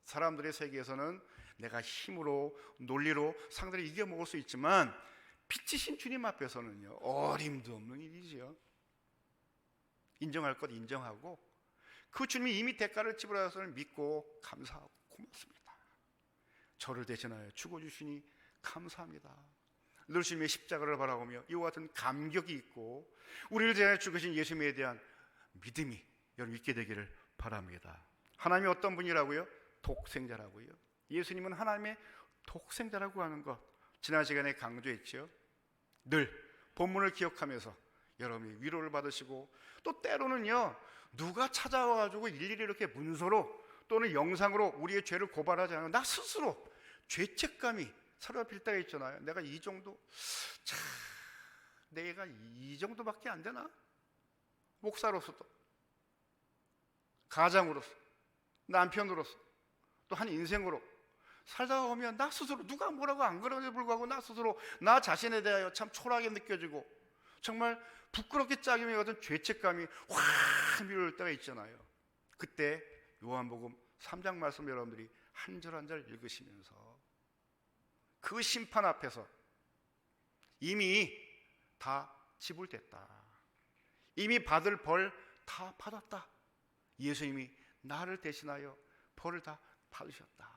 A: 사람들의 세계에서는 내가 힘으로, 논리로 상대를 이겨먹을 수 있지만 빛이신 주님 앞에서는요, 어림도 없는 일이죠. 인정할 것 인정하고 그 주님이 이미 대가를 지불하셨음을 믿고 감사하고 고맙습니다. 저를 대신하여 죽어주시니 감사합니다. 늘 주님의 십자가를 바라보며 이와 같은 감격이 있고 우리를 대하여 죽으신 예수님에 대한 믿음이 여러분 있게 되기를 바랍니다. 하나님이 어떤 분이라고요? 독생자라고요. 예수님은 하나님의 독생자라고 하는 것 지난 시간에 강조했죠. 늘 본문을 기억하면서 여러분이 위로를 받으시고 또 때로는요, 누가 찾아와가지고 일일이 이렇게 문서로 또는 영상으로 우리의 죄를 고발하지 않으면 나 스스로 죄책감이 사로잡힐 때가 있잖아요. 내가 이 정도, 참, 내가 이 정도밖에 안 되나? 목사로서도, 가장으로서, 남편으로서, 또 한 인생으로 살다가 보면 나 스스로 누가 뭐라고 안 그러는데 불구하고 나 스스로 나 자신에 대하여 참 초라하게 느껴지고 정말 부끄럽게 짜임에 같은 죄책감이 확 밀어올 때가 있잖아요. 그때 요한복음 3장 말씀 여러분들이 한 절 한 절 읽으시면서 그 심판 앞에서 이미 다 지불됐다, 이미 받을 벌 다 받았다, 예수님이 나를 대신하여 벌을 다 받으셨다,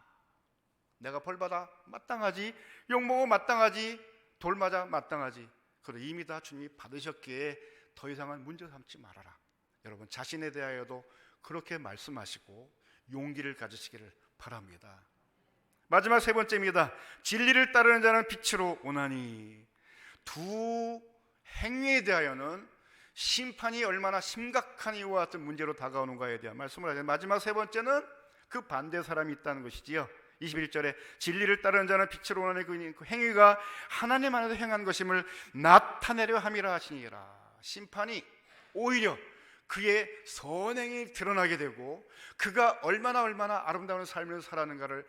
A: 내가 벌 받아 마땅하지, 욕먹어 마땅하지, 돌 맞아 마땅하지, 그래 이미 다 주님이 받으셨기에 더 이상은 문제 삼지 말아라. 여러분 자신에 대하여도 그렇게 말씀하시고 용기를 가지시기를 바랍니다. 마지막 세 번째입니다. 진리를 따르는 자는 빛으로 오나니. 두 행위에 대하여는 심판이 얼마나 심각한 이와 같은 문제로 다가오는가에 대한 말씀을 하죠. 마지막 세 번째는 그 반대 사람이 있다는 것이지요. 21절에 진리를 따르는 자는 빛으로 오나니 그 행위가 하나님 안에서 행한 것임을 나타내려 함이라 하시니라. 심판이 오히려 그의 선행이 드러나게 되고 그가 얼마나 아름다운 삶을 살았는가를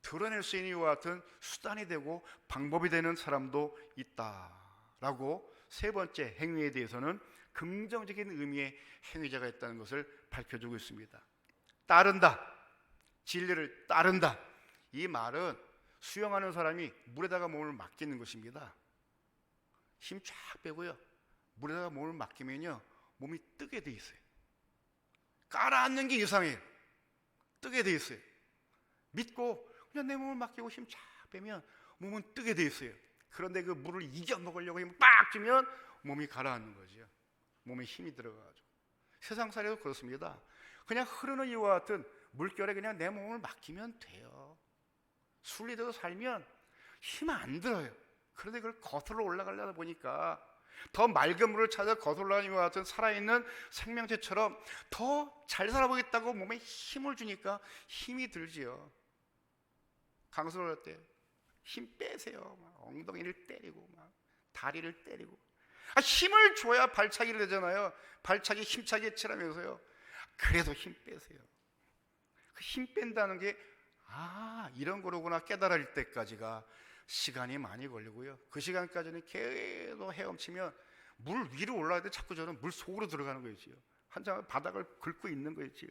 A: 드러낼 수 있는 이와 같은 수단이 되고 방법이 되는 사람도 있다라고 세 번째 행위에 대해서는 긍정적인 의미의 행위자가 있다는 것을 밝혀주고 있습니다. 따른다, 진리를 따른다, 이 말은 수영하는 사람이 물에다가 몸을 맡기는 것입니다. 힘 쫙 빼고요, 물에다가 몸을 맡기면요 몸이 뜨게 돼 있어요. 깔아앉는 게 이상해요. 뜨게 돼 있어요. 믿고 그냥 내 몸을 맡기고 힘 쫙 빼면 몸은 뜨게 돼 있어요. 그런데 그 물을 이겨 먹으려고 힘을 빡 주면 몸이 가라앉는 거죠. 몸에 힘이 들어가가지고. 세상살이도 그렇습니다. 그냥 흐르는 이와 같은 물결에 그냥 내 몸을 맡기면 돼요. 순리대로 살면 힘 안 들어요. 그런데 그걸 거슬러 올라가려다 보니까 더 맑은 물을 찾아 거슬러다니는 것 같은 살아있는 생명체처럼 더 잘 살아보겠다고 몸에 힘을 주니까 힘이 들지요. 강수를 할 때 힘 빼세요. 막 엉덩이를 때리고 막 다리를 때리고. 힘을 줘야 발차기를 되잖아요. 발차기 힘차게 치라면서요. 그래도 힘 빼세요. 그 힘 뺀다는 게 이런 거로구나 깨달을 때까지가 시간이 많이 걸리고요. 그 시간까지는 계속 헤엄치면 물 위로 올라갈 때 자꾸 저는 물 속으로 들어가는 거였지요. 한참 바닥을 긁고 있는 거였지요.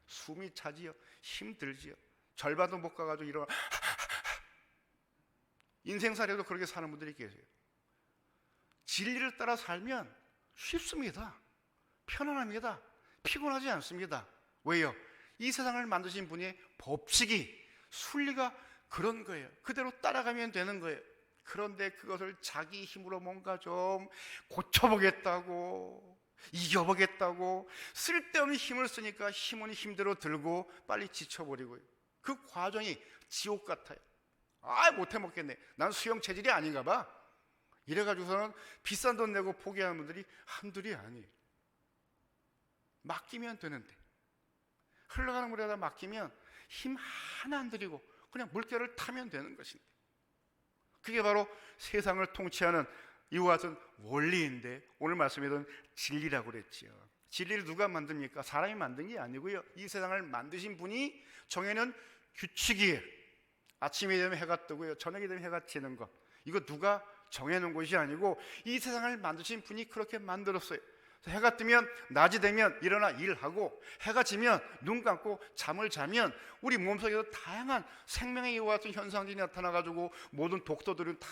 A: 숨이 차지요. 힘들지요. 절반도 못 가가지고 일어나. 인생살이도 그렇게 사는 분들이 계세요. 진리를 따라 살면 쉽습니다. 편안합니다. 피곤하지 않습니다. 왜요? 이 세상을 만드신 분의 법칙이, 순리가 그런 거예요. 그대로 따라가면 되는 거예요. 그런데 그것을 자기 힘으로 뭔가 좀 고쳐보겠다고 이겨보겠다고 쓸데없는 힘을 쓰니까 힘은 힘대로 들고 빨리 지쳐버리고요. 그 과정이 지옥 같아요. 못해 먹겠네, 난 수영 체질이 아닌가 봐, 이래가지고서는 비싼 돈 내고 포기하는 분들이 한둘이 아니에요. 맡기면 되는데, 흘러가는 물에다 맡기면 힘 하나 안 들이고 그냥 물결을 타면 되는 것인데, 그게 바로 세상을 통치하는 이와 같은 원리인데, 오늘 말씀에는 진리라고 그랬지요. 진리를 누가 만듭니까? 사람이 만든 게 아니고요, 이 세상을 만드신 분이 정해놓은 규칙이에요. 아침이 되면 해가 뜨고요, 저녁이 되면 해가 지는 것, 이거 누가 정해놓은 것이 아니고 이 세상을 만드신 분이 그렇게 만들었어요. 해가 뜨면, 낮이 되면 일어나 일하고, 해가 지면 눈 감고 잠을 자면 우리 몸속에서 다양한 생명의 이와 같은 현상들이 나타나가지고 모든 독소들은 다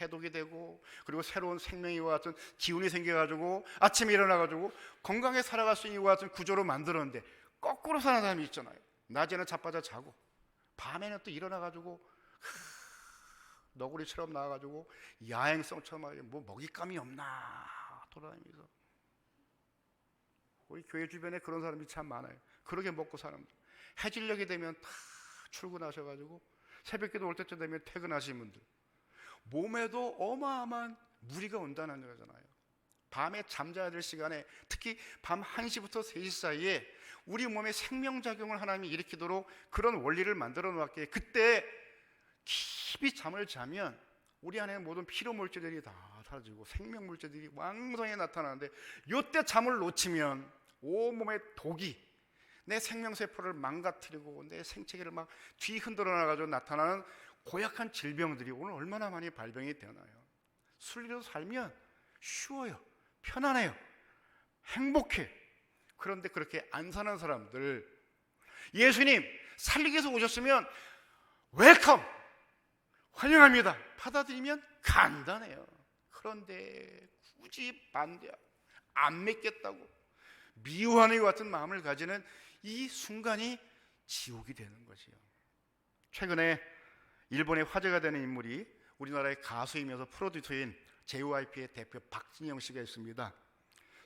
A: 해독이 되고, 그리고 새로운 생명의 이와 같은 기운이 생겨가지고 아침에 일어나가지고 건강하게 살아갈 수 있는 이와 같은 구조로 만들었는데, 거꾸로 사는 사람이 있잖아요. 낮에는 자빠져 자고 밤에는 또 일어나가지고 너구리처럼 나와가지고 야행성처럼 뭐 먹잇감이 없나 돌아다니면서. 우리 교회 주변에 그런 사람이 참 많아요. 그렇게 먹고 사는 분들, 해질녘이 되면 다 출근하셔가지고 새벽기도 올 때쯤 되면 퇴근하시는 분들, 몸에도 어마어마한 무리가 온다는 거잖아요. 밤에 잠자야 될 시간에, 특히 밤 1시부터 3시 사이에 우리 몸에 생명작용을 하나님이 일으키도록 그런 원리를 만들어 놓았기에, 그때 깊이 잠을 자면 우리 안에 모든 피로물질들이 다 사라지고 생명물질들이 왕성하게 나타나는데, 이때 잠을 놓치면 온몸의 독이 내 생명세포를 망가뜨리고 내 생체계를 막 뒤 흔들어 놔가지고 나타나는 고약한 질병들이 오늘 얼마나 많이 발병이 되나요? 순리로 살면 쉬워요, 편안해요, 행복해. 그런데 그렇게 안 사는 사람들, 예수님 살리기 위해서 오셨으면 웰컴, 환영합니다, 받아들이면 간단해요. 그런데 굳이 반대하고 안 믿겠다고 미워하는 것 같은 마음을 가지는 이 순간이 지옥이 되는 것이요. 최근에 일본의 화제가 되는 인물이 우리나라의 가수이면서 프로듀서인 JYP의 대표 박진영 씨가 있습니다.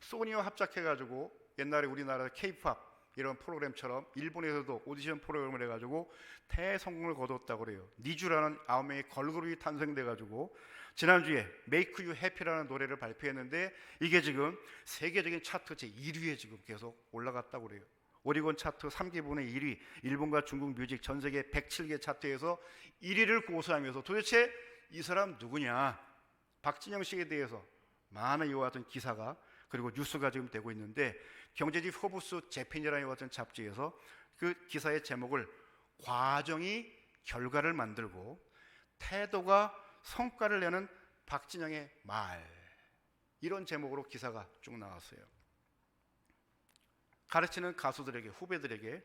A: 소니와 합작해가지고 옛날에 우리나라 K-팝 이런 프로그램처럼 일본에서도 오디션 프로그램을 해가지고 대성공을 거뒀다고 그래요. 니쥬라는 9명의 걸그룹이 탄생돼가지고 지난주에 Make You Happy라는 노래를 발표했는데, 이게 지금 세계적인 차트 제1위에 지금 계속 올라갔다고 그래요. 오리곤 차트 3개분의 1위, 일본과 중국 뮤직 전 세계 107개 차트에서 1위를 고수하면서, 도대체 이 사람 누구냐, 박진영 씨에 대해서 많은 이와 같은 기사가 그리고 뉴스가 지금 되고 있는데, 경제지 포브스 재팬이라는 이와 같은 잡지에서 그 기사의 제목을 과정이 결과를 만들고 태도가 성과를 내는 박진영의 말, 이런 제목으로 기사가 쭉 나왔어요. 가르치는 가수들에게, 후배들에게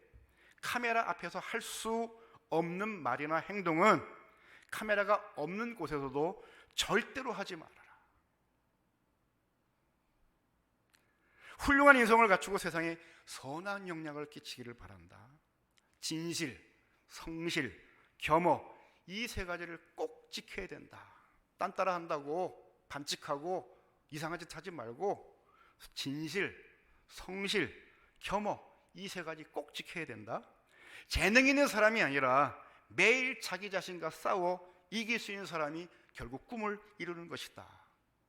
A: 카메라 앞에서 할 수 없는 말이나 행동은 카메라가 없는 곳에서도 절대로 하지 말아라. 훌륭한 인성을 갖추고 세상에 선한 영향을 끼치기를 바란다. 진실, 성실, 겸허, 이 세 가지를 꼭 지켜야 된다. 딴 따라 한다고 반칙하고 이상한 짓 하지 말고 진실, 성실, 겸허, 이 세 가지 꼭 지켜야 된다. 재능 있는 사람이 아니라 매일 자기 자신과 싸워 이길 수 있는 사람이 결국 꿈을 이루는 것이다.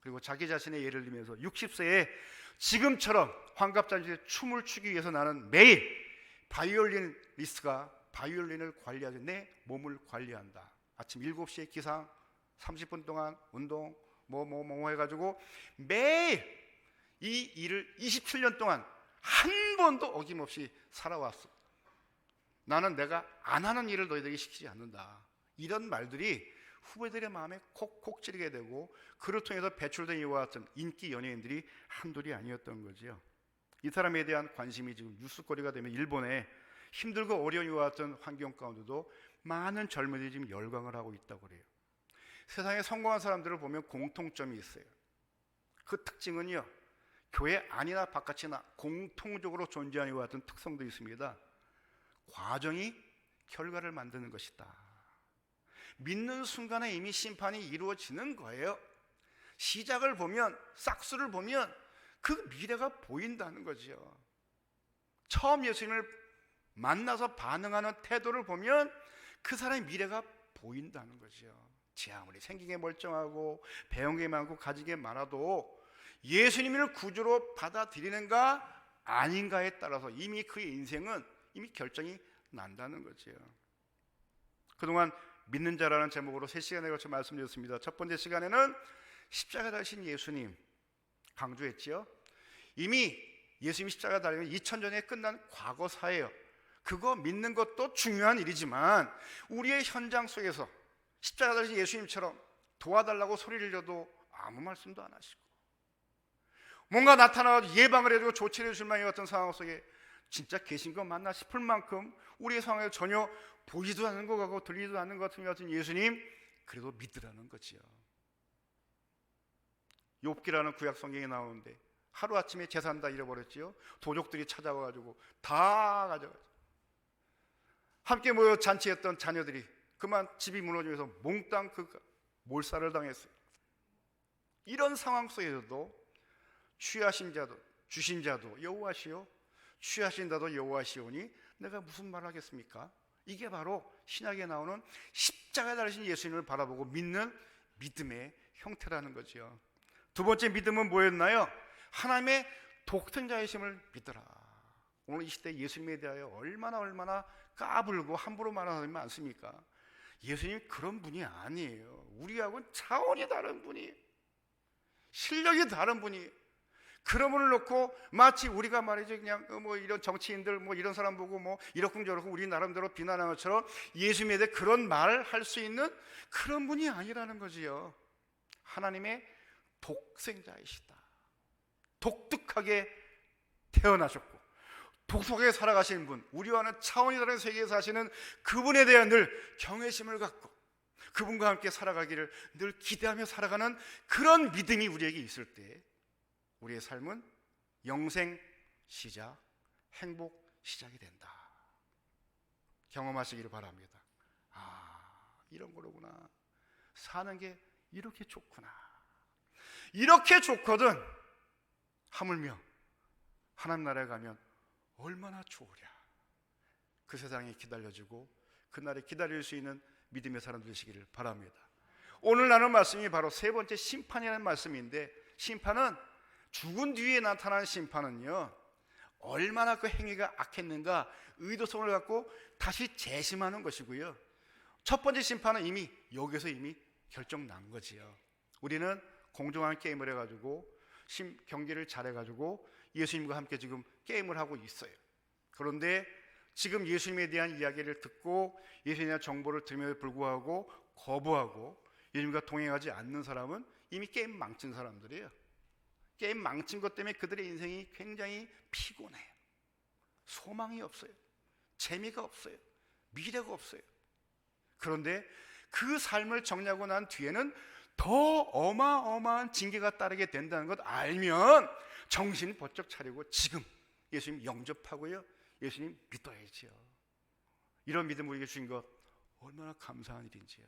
A: 그리고 자기 자신의 예를 들면서 60세에 지금처럼 환갑잔치에 춤을 추기 위해서 나는 매일 바이올리니스트가 바이올린을 관리하지 내 몸을 관리한다. 아침 7시에 기상, 30분 동안 운동 뭐 해가지고 매일 이 일을 27년 동안 한 번도 어김없이 살아왔어. 나는 내가 안 하는 일을 너희들에게 시키지 않는다. 이런 말들이 후배들의 마음에 콕콕 찌르게 되고, 그를 통해서 배출된 이와 같은 인기 연예인들이 한둘이 아니었던 거지요. 이 사람에 대한 관심이 지금 뉴스거리가 되면 일본에 힘들고 어려운 이와 같은 환경 가운데도 많은 젊은이들이 지금 열광을 하고 있다고 그래요. 세상에 성공한 사람들을 보면 공통점이 있어요. 그 특징은요, 교회 안이나 바깥이나 공통적으로 존재하는 이와 같은 특성도 있습니다. 과정이 결과를 만드는 것이다. 믿는 순간에 이미 심판이 이루어지는 거예요. 시작을 보면, 싹수를 보면 그 미래가 보인다는 거죠. 처음 예수님을 만나서 반응하는 태도를 보면 그 사람의 미래가 보인다는 거죠. 제 아무리 생긴 게 멀쩡하고 배운 게 많고 가진 게 많아도 예수님을 구주로 받아들이는가 아닌가에 따라서 이미 그의 인생은 이미 결정이 난다는 거죠. 그동안 믿는 자라는 제목으로 3시간에 걸쳐 말씀드렸습니다. 첫 번째 시간에는 십자가 달리신 예수님 강조했죠. 이미 예수님이 십자가 달리면 2000년에 끝난 과거사예요. 그거 믿는 것도 중요한 일이지만 우리의 현장 속에서 십자가 달리신 예수님처럼 도와달라고 소리를 져도 아무 말씀도 안 하시고 뭔가 나타나서 예방을 해주고 조치를 해줄 만한 같은 상황 속에 진짜 계신 거 맞나 싶을 만큼 우리의 상황에 전혀 보이지도 않는 것 같고 들리지도 않는 것 같은 예수님, 그래도 믿으라는 거지요. 욥기라는 구약 성경에 나오는데 하루아침에 재산 다 잃어버렸지요. 도적들이 찾아와가지고 다 가져가죠. 함께 모여 잔치했던 자녀들이 그만 집이 무너지면서 몽땅 그 몰살을 당했어요. 이런 상황 속에서도 취하신 자도 주신 자도 여호와시오, 취하신 자도 여호와시오니 내가 무슨 말을 하겠습니까? 이게 바로 신약에 나오는 십자가에 달리신 예수님을 바라보고 믿는 믿음의 형태라는 거죠. 두 번째 믿음은 뭐였나요? 하나님의 독생자이심을 믿어라. 오늘 이 시대 예수님에 대하여 얼마나 까불고 함부로 말하는 사람이 많습니까? 예수님이 그런 분이 아니에요. 우리하고는 차원이 다른 분이에요. 실력이 다른 분이에요. 그런 분을 놓고 마치 우리가 말이죠, 그냥 뭐 이런 정치인들 뭐 이런 사람 보고 뭐 이렇군 저렇군 우리 나름대로 비난하는 것처럼 예수님에 대해 그런 말을 할 수 있는 그런 분이 아니라는 거지요. 하나님의 독생자이시다. 독특하게 태어나셨고 독특하게 살아가시는 분, 우리와는 차원이 다른 세계에 사시는 그분에 대한 늘 경외심을 갖고 그분과 함께 살아가기를 늘 기대하며 살아가는 그런 믿음이 우리에게 있을 때 우리의 삶은 영생 시작, 행복 시작이 된다. 경험하시기를 바랍니다. 아, 이런 거로구나. 사는 게 이렇게 좋구나. 이렇게 좋거든 하물며 하나님 나라에 가면 얼마나 좋으랴. 그 세상이 기다려주고 그날에 기다릴 수 있는 믿음의 사람 되시기를 바랍니다. 오늘 나눈 말씀이 바로 세 번째 심판이라는 말씀인데, 심판은 죽은 뒤에 나타난 심판은요, 얼마나 그 행위가 악했는가 의도성을 갖고 다시 재심하는 것이고요, 첫 번째 심판은 이미 여기서 이미 결정 난 거지요. 우리는 공정한 게임을 해가지고 경기를 잘해가지고 예수님과 함께 지금 게임을 하고 있어요. 그런데 지금 예수님에 대한 이야기를 듣고 예수님에 대한 정보를 들음에도 불구하고 거부하고 예수님과 동행하지 않는 사람은 이미 게임 망친 사람들이에요. 게임 망친 것 때문에 그들의 인생이 굉장히 피곤해요. 소망이 없어요. 재미가 없어요. 미래가 없어요. 그런데 그 삶을 정리하고 난 뒤에는 더 어마어마한 징계가 따르게 된다는 것 알면 정신 번쩍 차리고 지금 예수님 영접하고요, 예수님 믿어야지요. 이런 믿음 우리에게 주신 것 얼마나 감사한 일인지요.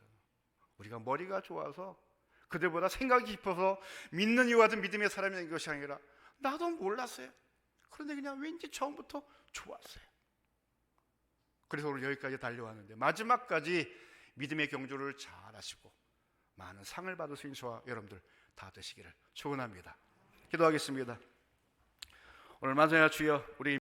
A: 우리가 머리가 좋아서 그들보다 생각이 깊어서 믿는 이와 같은 믿음의 사람이 된 것이 아니라 나도 몰랐어요. 그런데 그냥 왠지 처음부터 좋았어요. 그래서 오늘 여기까지 달려왔는데 마지막까지 믿음의 경주를 잘 하시고 많은 상을 받으신 저와 여러분들 다 되시기를 축원합니다. 기도하겠습니다. 오늘 만성야 주여, 우리